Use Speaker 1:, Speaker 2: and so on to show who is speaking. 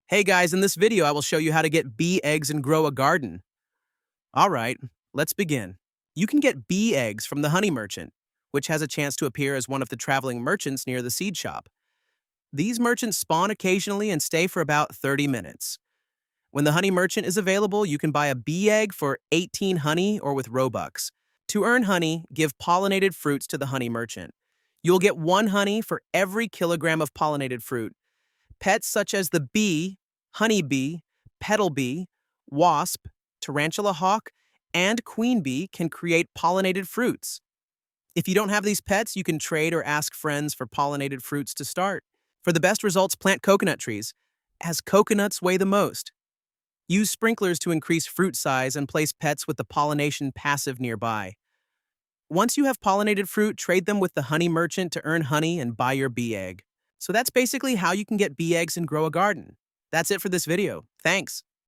Speaker 1: Hey guys, in this video I will show you how to get bee eggs and grow a garden. Alright, let's begin. You can get bee eggs from the honey merchant, which has a chance to appear as one of the traveling merchants near the seed shop. These merchants spawn occasionally and stay for about 30 minutes. When the honey merchant is available, you can buy a bee egg for 18 honey or with Robux. To earn honey, give pollinated fruits to the honey merchant. You'll get 1 honey for every kilogram of pollinated fruit. Pets such as the bee, honeybee, petal bee, wasp, tarantula hawk, and queen bee can create pollinated fruits. If you don't have these pets, you can trade or ask friends for pollinated fruits to start. For the best results, plant coconut trees, as coconuts weigh the most. Use sprinklers to increase fruit size and place pets with the pollination passive nearby. Once you have pollinated fruit, trade them with the honey merchant to earn honey and buy your bee egg. So that's basically how you can get bee eggs and grow a garden. That's it for this video. Thanks.